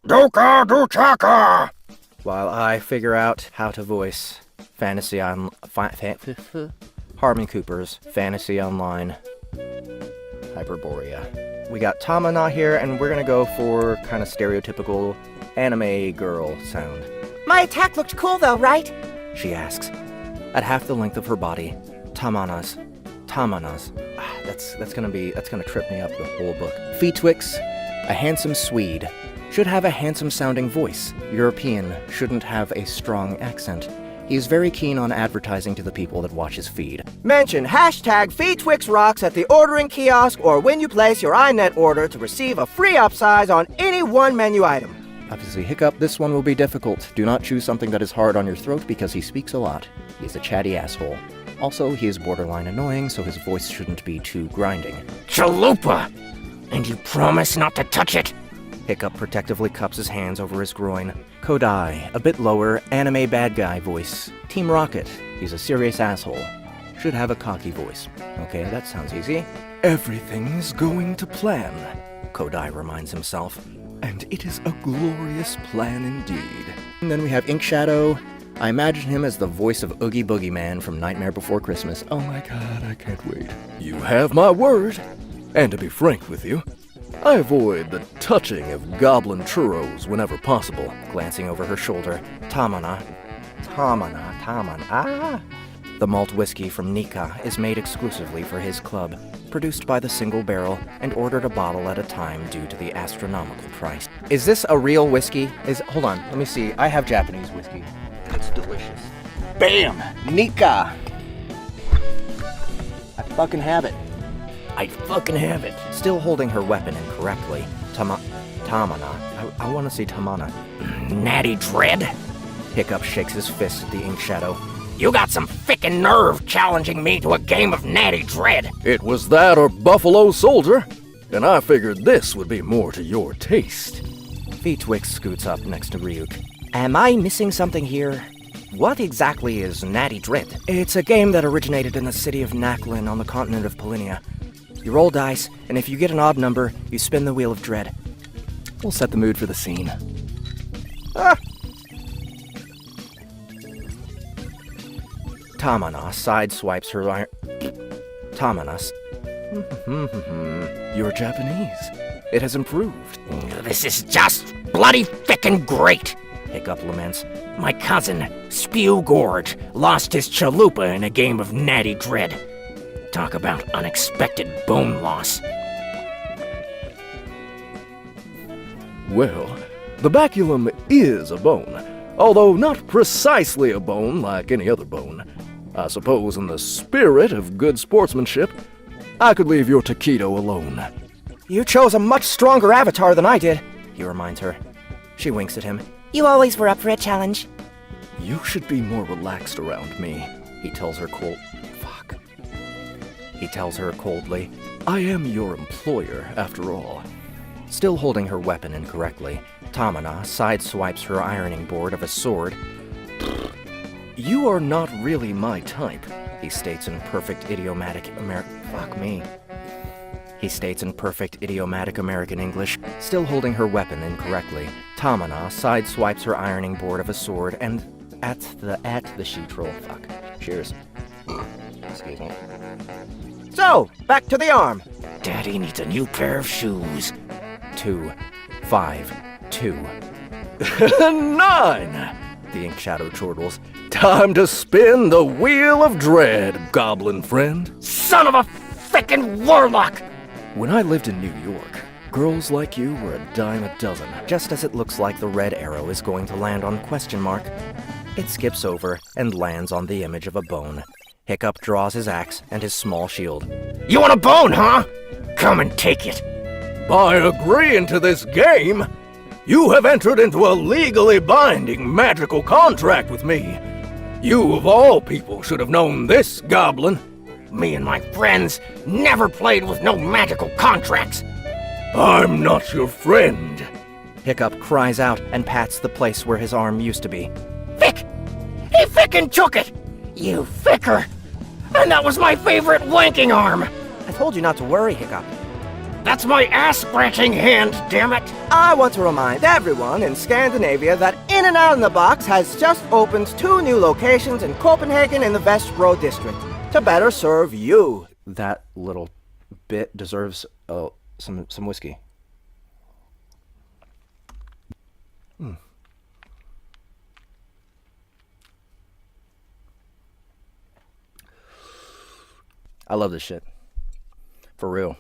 Duka Duchaka! While I figure out how to voice Harmon Cooper's Fantasy Online Hyperborea. We got Tamana here, and we're gonna go for kind of stereotypical anime girl sound. My attack looked cool though, right? She asks. At half the length of her body, Tamana's. That's gonna trip me up the whole book. Feetwix, a handsome Swede, should have a handsome sounding voice. European shouldn't have a strong accent. He is very keen on advertising to the people that watch his feed. Mention hashtag FeedTwixRocks at the ordering kiosk or when you place your iNet order to receive a free upsize on any one menu item. Obviously, Hiccup, this one will be difficult. Do not choose something that is hard on your throat because he speaks a lot. He's a chatty asshole. Also, he is borderline annoying, so his voice shouldn't be too grinding. Chalupa! And you promise not to touch it? Hiccup protectively cups his hands over his groin. Kodai, a bit lower, anime bad guy voice. Team Rocket, he's a serious asshole. Should have a cocky voice. Okay, that sounds easy. Everything's going to plan, Kodai reminds himself. And it is a glorious plan indeed. And then we have Ink Shadow. I imagine him as the voice of Oogie Boogie Man from Nightmare Before Christmas. Oh my god, I can't wait. You have my word. And to be frank with you, I avoid the touching of goblin churros whenever possible. Glancing over her shoulder, Tamana. The malt whiskey from Nika is made exclusively for his club, produced by the single barrel, and ordered a bottle at a time due to the astronomical price. Is this a real whiskey? Hold on, let me see. I have Japanese whiskey. It's delicious. Bam! Nika! I fucking have it. Still holding her weapon incorrectly, Tamana. I want to say Tamana. Natty Dread? Hiccup shakes his fist at the Ink Shadow. You got some fickin' nerve challenging me to a game of Natty Dread. It was that or Buffalo Soldier, and I figured this would be more to your taste. Feetwix scoots up next to Ryuk. Am I missing something here? What exactly is Natty Dread? It's a game that originated in the city of Naklin on the continent of Polinia. You roll dice, and if you get an odd number, you spin the Wheel of Dread. We'll set the mood for the scene. Tamana sideswipes her iron... Tamanas. You're Japanese. It has improved. This is just bloody fickin' great, Hiccup laments. My cousin, Spew Gorge, lost his chalupa in a game of Natty Dread. Talk about unexpected bone loss. Well, the baculum is a bone, although not precisely a bone like any other bone. I suppose in the spirit of good sportsmanship, I could leave your taquito alone. You chose a much stronger avatar than I did, he reminds her. She winks at him. You always were up for a challenge. You should be more relaxed around me, he tells her coldly. I am your employer, after all. Still holding her weapon incorrectly, Tamana sideswipes her ironing board of a sword. You are not really my type, he states in perfect idiomatic American English, still holding her weapon incorrectly. Tamana sideswipes her ironing board of a sword and at the sheet roll. Cheers. Excuse me. So, back to the arm. Daddy needs a new pair of shoes. 2, 5, 2. 9! The Ink Shadow chortles. Time to spin the Wheel of Dread, goblin friend. Son of a fickin' warlock! When I lived in New York, girls like you were a dime a dozen. Just as it looks like the red arrow is going to land on ? It skips over and lands on the image of a bone. Hiccup draws his axe and his small shield. You want a bone, huh? Come and take it. By agreeing to this game, you have entered into a legally binding magical contract with me. You of all people should have known this, goblin. Me and my friends never played with no magical contracts. I'm not your friend. Hiccup cries out and pats the place where his arm used to be. Fick! He fickin' took it! You ficker! And that was my favorite wanking arm! I told you not to worry, Hiccup. That's my ass-scratching hand, damn it! I want to remind everyone in Scandinavia that In and Out in the Box has just opened 2 new locations in Copenhagen and the Vestbro district to better serve you. That little bit deserves some whiskey. I love this shit. For real.